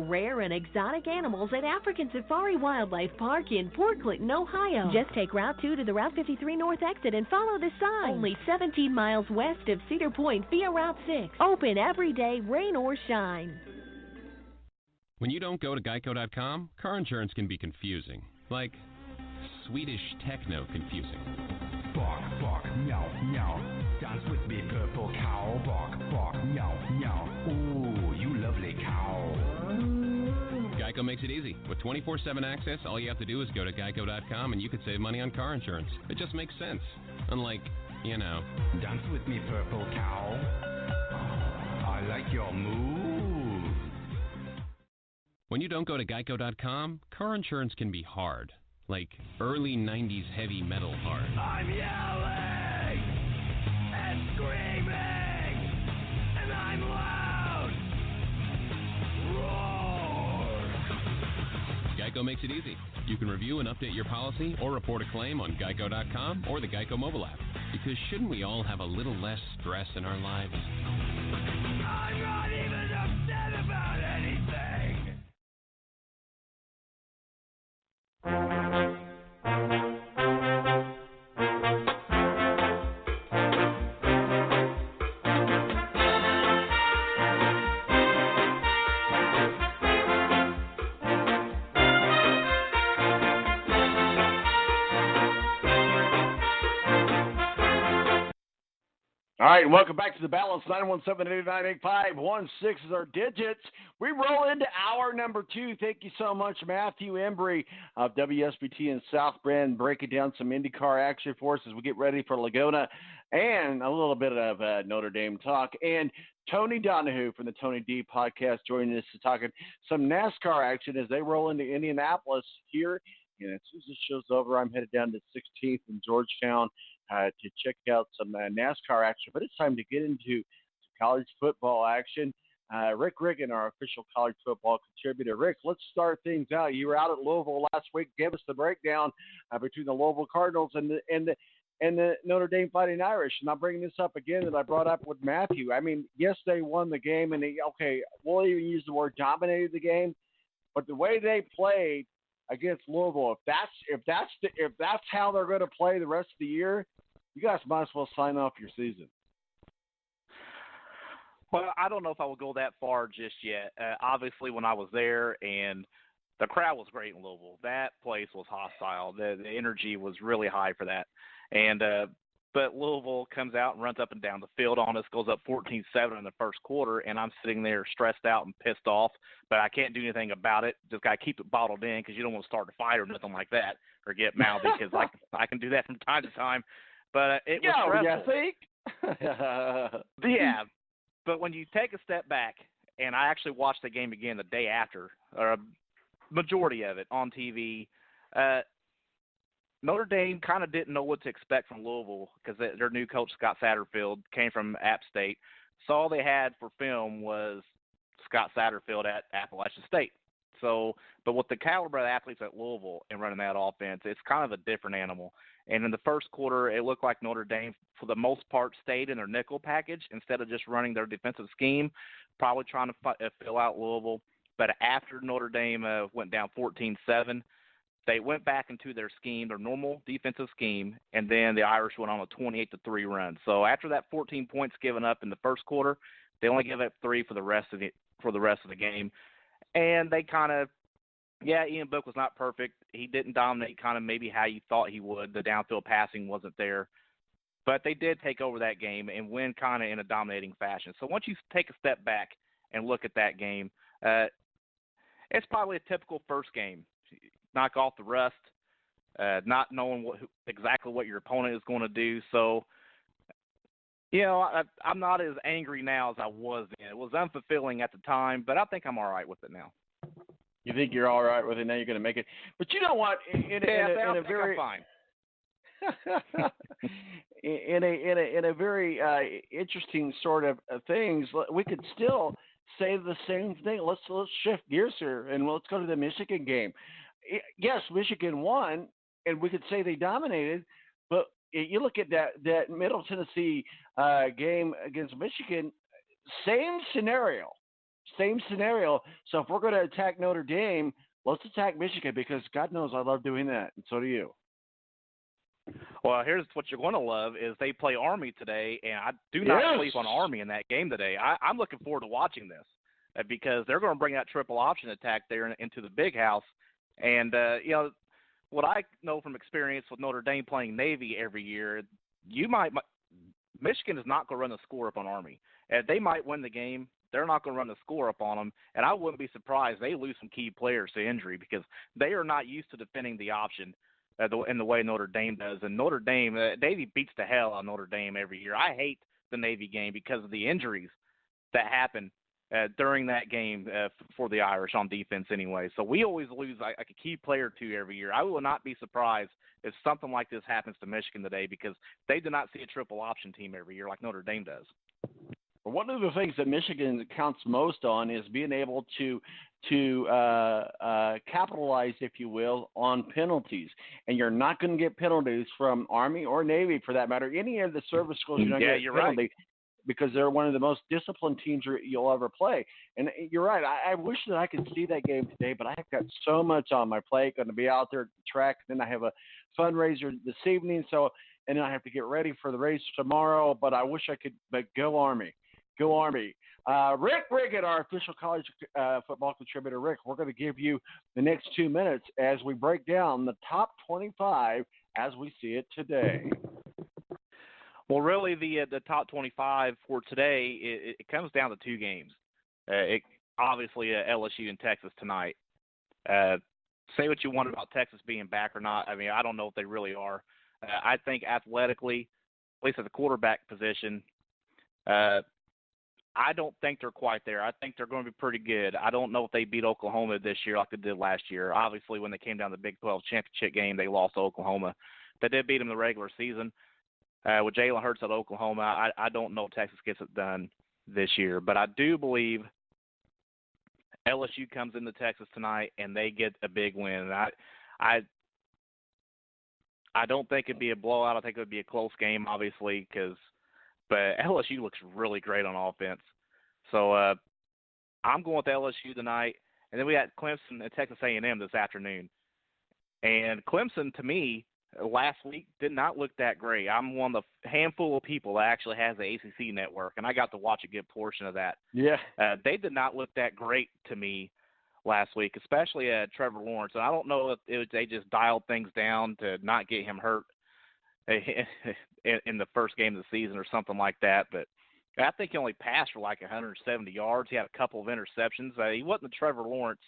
rare and exotic animals at African Safari Wildlife Park in Port Clinton, Ohio. Just take Route 2 to the Route 53 North exit and follow the sign. Only 17 miles west of Cedar Point via Route 6. Open every day, rain or shine. When you don't go to Geico.com, car insurance can be confusing. Like Swedish techno confusing. Bark, bark, meow, meow. Dance with me, purple cow. Bark, bark, meow, meow. Ooh, you lovely cow. Geico makes it easy. With 24/7 access, all you have to do is go to Geico.com and you can save money on car insurance. It just makes sense. Unlike, Dance with me, purple cow. I like your moves. When you don't go to Geico.com, car insurance can be hard. Like early 90s heavy metal hard. I'm yelling and screaming and I'm loud. Roar. Geico makes it easy. You can review and update your policy or report a claim on Geico.com or the Geico mobile app. Because shouldn't we all have a little less stress in our lives? I'm not even upset about anything. All right, welcome back to the Balance. 917-889-8516 is our digits. We roll into hour number 2. Thank you so much, Matthew Embury of WSBT in South Bend, breaking down some IndyCar action for us as we get ready for Laguna and a little bit of Notre Dame talk. And Tony Donahue from the Tony D podcast joining us to talk some NASCAR action as they roll into Indianapolis here. And as soon as this show's over, I'm headed down to 16th in Georgetown to check out some NASCAR action. But it's time to get into some college football action. Rick Riggin, our official college football contributor. Rick, let's start things out. You were out at Louisville last week. Give us the breakdown between the Louisville Cardinals and the Notre Dame Fighting Irish. And I'm bringing this up again that I brought up with Matthew. I mean, yes, they won the game, and we'll even use the word dominated the game. But the way they played against Louisville, if that's how they're going to play the rest of the year, you guys might as well sign off your season. Well, I don't know if I would go that far just yet. Obviously, when I was there, and the crowd was great in Louisville. That place was hostile. The energy was really high for that. And but Louisville comes out and runs up and down the field on us, goes up 14-7 in the first quarter, and I'm sitting there stressed out and pissed off, but I can't do anything about it. Just got to keep it bottled in because you don't want to start a fight or nothing like that or get mouthy because I can do that from time to time. But it was stressful. Yeah. But when you take a step back, and I actually watched the game again the day after, or a majority of it on TV, Notre Dame kind of didn't know what to expect from Louisville because their new coach, Scott Satterfield, came from App State. So all they had for film was Scott Satterfield at Appalachian State. So, but with the caliber of athletes at Louisville and running that offense, it's kind of a different animal. And in the first quarter, it looked like Notre Dame, for the most part, stayed in their nickel package instead of just running their defensive scheme, probably trying to fill out Louisville. But after Notre Dame went down 14-7, they went back into their scheme, their normal defensive scheme, and then the Irish went on a 28-3 run. So after that 14 points given up in the first quarter, they only gave up 3 for the rest of the game. And they kind of, Ian Book was not perfect. He didn't dominate kind of maybe how you thought he would. The downfield passing wasn't there. But they did take over that game and win kind of in a dominating fashion. So once you take a step back and look at that game, it's probably a typical first game. Knock off the rust, not knowing exactly what your opponent is going to do. So, I'm not as angry now as I was then. It was unfulfilling at the time, but I think I'm all right with it now. You think you're all right with it now? You're going to make it. But you know what? In a very fine. in a very interesting sort of things, we could still say the same thing. Let's shift gears here and let's go to the Michigan game. Yes, Michigan won, and we could say they dominated, but you look at that Middle Tennessee game against Michigan, same scenario. same scenario. So if we're going to attack Notre Dame, let's attack Michigan because God knows I love doing that, and so do you. Well, here's what you're going to love is they play Army today, and I do not sleep on Army in that game today. I'm looking forward to watching this because they're going to bring that triple option attack there into the big house. And, what I know from experience with Notre Dame playing Navy every year, Michigan is not going to run the score up on Army. They might win the game. They're not going to run the score up on them, and I wouldn't be surprised they lose some key players to injury because they are not used to defending the option in the way Notre Dame does. And Notre Dame, Navy beats the hell out of Notre Dame every year. I hate the Navy game because of the injuries that happen during that game for the Irish on defense anyway. So we always lose like a key player or two every year. I will not be surprised if something like this happens to Michigan today because they do not see a triple option team every year like Notre Dame does. One of the things that Michigan counts most on is being able to capitalize, if you will, on penalties. And you're not going to get penalties from Army or Navy, for that matter. Any of the service schools, you're not going to get a penalty. Right. Because they're one of the most disciplined teams you'll ever play. And you're right. I wish that I could see that game today, but I've got so much on my plate. Going to be out there at the track. Then I have a fundraiser this evening. And then I have to get ready for the race tomorrow. But I wish I could. But go Army. Go Army. Riggin, our official college football contributor. Rick, we're going to give you the next 2 minutes as we break down the top 25 as we see it today. Well, really, the top 25 for today, it comes down to two games. Obviously, LSU and Texas tonight. Say what you want about Texas being back or not. I mean, I don't know if they really are. I think athletically, at least at the quarterback position, I don't think they're quite there. I think they're going to be pretty good. I don't know if they beat Oklahoma this year like they did last year. Obviously, when they came down to the Big 12 championship game, they lost to Oklahoma. They did beat them in the regular season. With Jalen Hurts at Oklahoma, I don't know if Texas gets it done this year. But I do believe LSU comes into Texas tonight and they get a big win. I don't think it'd be a blowout. I think it would be a close game, obviously, but LSU looks really great on offense. So I'm going with LSU tonight. And then we got Clemson and Texas A&M this afternoon. And Clemson, to me, last week did not look that great. I'm one of the handful of people that actually has the ACC network, and I got to watch a good portion of that. Yeah. They did not look that great to me last week, especially Trevor Lawrence. And I don't know if they just dialed things down to not get him hurt in the first game of the season or something like that. But I think he only passed for like 170 yards. He had a couple of interceptions. He wasn't the Trevor Lawrence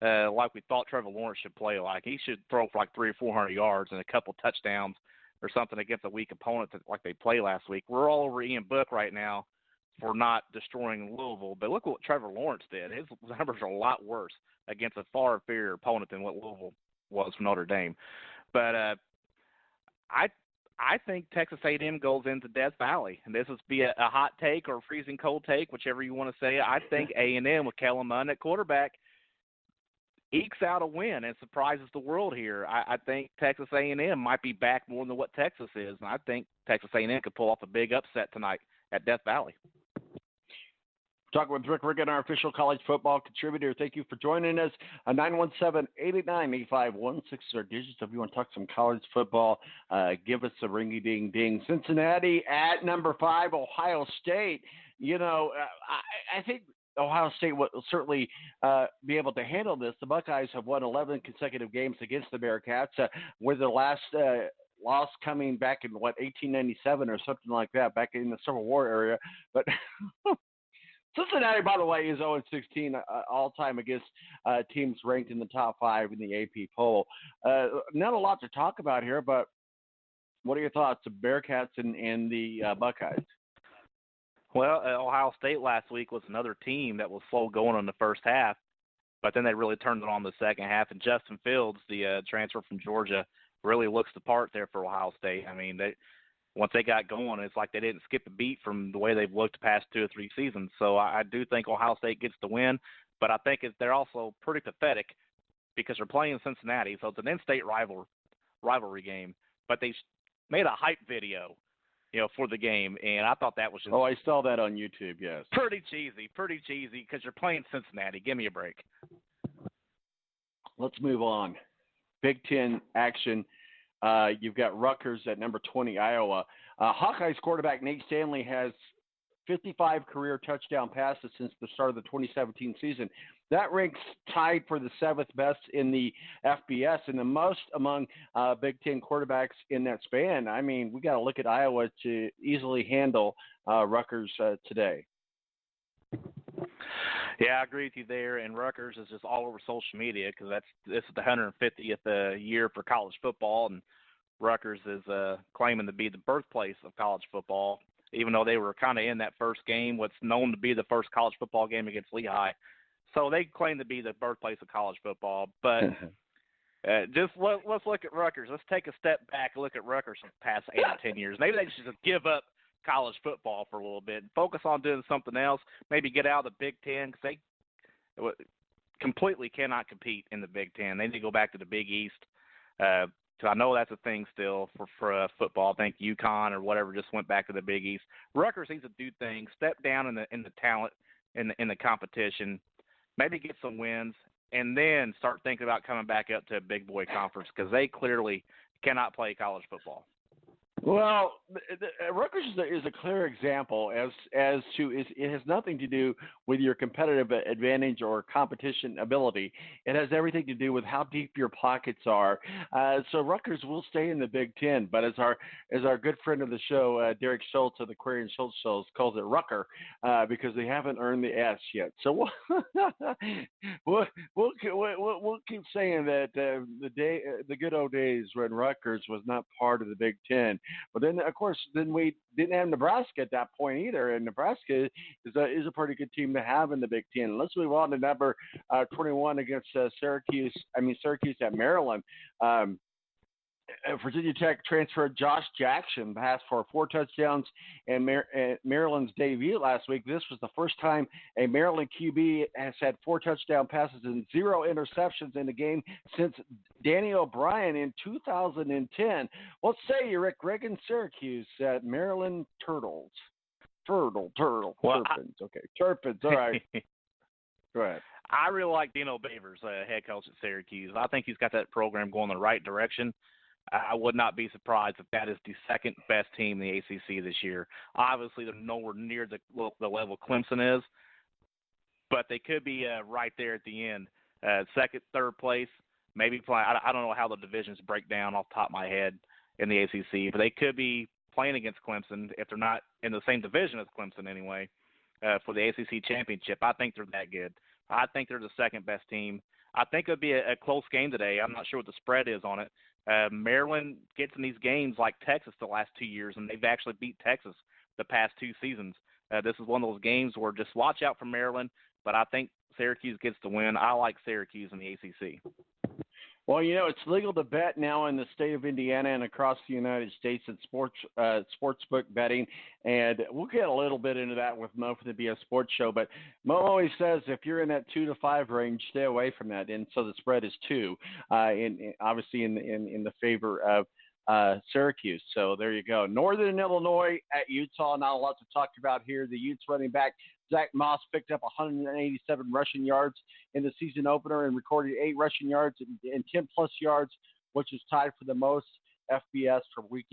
like we thought Trevor Lawrence should play like. He should throw for like 300 or 400 yards and a couple touchdowns or something against a weak opponent like they played last week. We're all over Ian Book right now for not destroying Louisville. But look what Trevor Lawrence did. His numbers are a lot worse against a far inferior opponent than what Louisville was from Notre Dame. But I think Texas A&M goes into Death Valley, and this would be a hot take or a freezing cold take, whichever you want to say. I think A&M with Kellen Mond at quarterback ekes out a win and surprises the world here. I think Texas A&M might be back more than what Texas is, and I think Texas A&M could pull off a big upset tonight at Death Valley. Talking with Rick Riggin, our official college football contributor. Thank you for joining us. 917-889-8516 is our digits. If you want to talk some college football, give us a ringy-ding-ding. Cincinnati at number 5, Ohio State. You know, I think Ohio State will certainly be able to handle this. The Buckeyes have won 11 consecutive games against the Bearcats, with the last loss coming back in, 1897 or something like that, back in the Civil War area. But Cincinnati, by the way, is 0-16 all-time against teams ranked in the top 5 in the AP poll. Not a lot to talk about here, but what are your thoughts of Bearcats and the Buckeyes? Well, Ohio State last week was another team that was slow going in the first half, but then they really turned it on the second half. And Justin Fields, the transfer from Georgia, really looks the part there for Ohio State. I mean, once they got going, it's like they didn't skip a beat from the way they've looked the past 2 or 3 seasons. So I do think Ohio State gets the win, but I think they're also pretty pathetic because they're playing Cincinnati, so it's an in-state rivalry game. But they made a hype video for the game. And I thought that was just I saw that on YouTube, yes. Pretty cheesy because you're playing Cincinnati. Give me a break. Let's move on. Big Ten action. You've got Rutgers at number 20, Iowa. Hawkeyes quarterback Nate Stanley has 55 career touchdown passes since the start of the 2017 season. That ranks tied for the 7th best in the FBS and the most among Big Ten quarterbacks in that span. I mean, we got to look at Iowa to easily handle Rutgers today. Yeah, I agree with you there. And Rutgers is just all over social media because this is the 150th year for college football, and Rutgers is claiming to be the birthplace of college football, even though they were kind of in that first game, what's known to be the first college football game against Lehigh. So they claim to be the birthplace of college football. But let's look at Rutgers. Let's take a step back and look at Rutgers for the past 8 or 10 years. Maybe they should just give up college football for a little bit and focus on doing something else, maybe get out of the Big Ten because they completely cannot compete in the Big Ten. They need to go back to the Big East. So I know that's a thing still for football. I think UConn or whatever just went back to the Big East. Rutgers needs to do things, step down in the talent in the competition, maybe get some wins, and then start thinking about coming back up to a big boy conference because they clearly cannot play college football. Well, Rutgers is a clear example as to it has nothing to do with your competitive advantage or competition ability. It has everything to do with how deep your pockets are. So Rutgers will stay in the Big Ten, but as our good friend of the show, Derek Schultz of the Query and Schultz shows, calls it Rucker because they haven't earned the S yet. So we'll keep saying that the good old days when Rutgers was not part of the Big Ten. But then, of course, we didn't have Nebraska at that point either, and Nebraska is a pretty good team to have in the Big Ten. Let's move on to number 21 against Syracuse at Maryland. Virginia Tech transferred Josh Jackson passed for 4 touchdowns in Maryland's debut last week. This was the first time a Maryland QB has had 4 touchdown passes and 0 interceptions in the game since Danny O'Brien in 2010. What say you, Rick Riggin, Syracuse at Maryland Turtles? Turpins. Okay, Turpins. All right. Go ahead. I really like Dino Babers, head coach at Syracuse. I think he's got that program going in the right direction. I would not be surprised if that is the 2nd best team in the ACC this year. Obviously, they're nowhere near the level Clemson is, but they could be right there at the end. 2nd, 3rd place, maybe playing. I don't know how the divisions break down off the top of my head in the ACC, but they could be playing against Clemson if they're not in the same division as Clemson anyway for the ACC championship. I think they're that good. I think they're the 2nd best team. I think it'll be a close game today. I'm not sure what the spread is on it. Maryland gets in these games like Texas the last 2 years, and they've actually beat Texas the past 2 seasons. This is one of those games where just watch out for Maryland, but I think Syracuse gets the win. I like Syracuse in the ACC. Well, it's legal to bet now in the state of Indiana and across the United States at sportsbook betting, and we'll get a little bit into that with Mo for the BS Sports Show. But Mo always says if you're in that 2 to 5 range, stay away from that. And so the spread is 2, obviously in the favor of Syracuse. So there you go. Northern Illinois at Utah. Not a lot to talk about here. The Utes running back Zach Moss picked up 187 rushing yards in the season opener and recorded 8 rushing yards and 10-plus yards, which is tied for the most FBS for week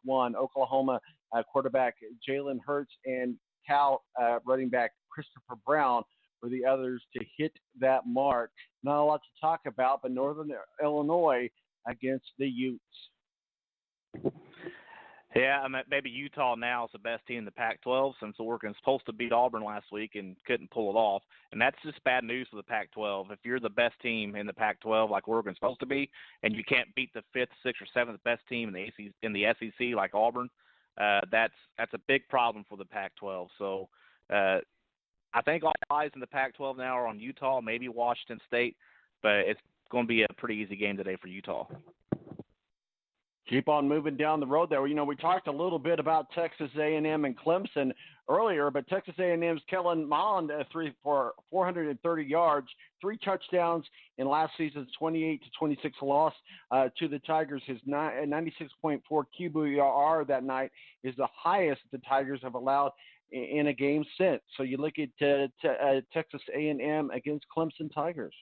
1. Oklahoma quarterback Jalen Hurts and Cal running back Christopher Brown were the others to hit that mark. Not a lot to talk about, but Northern Illinois against the Utes. Yeah, maybe Utah now is the best team in the Pac-12 since Oregon's supposed to beat Auburn last week and couldn't pull it off. And that's just bad news for the Pac-12. If you're the best team in the Pac-12 like Oregon's supposed to be, and you can't beat the 5th, 6th, or 7th best team in the SEC like Auburn, that's a big problem for the Pac-12. So I think all eyes in the Pac-12 now are on Utah, maybe Washington State, but it's going to be a pretty easy game today for Utah. Keep on moving down the road there. You know, we talked a little bit about Texas A&M and Clemson earlier, but Texas A&M's Kellen Mond threw for 430 yards, 3 touchdowns in last season's 28-26 loss to the Tigers. His 96.4 QBR that night is the highest the Tigers have allowed in a game since. So you look at Texas A&M against Clemson Tigers.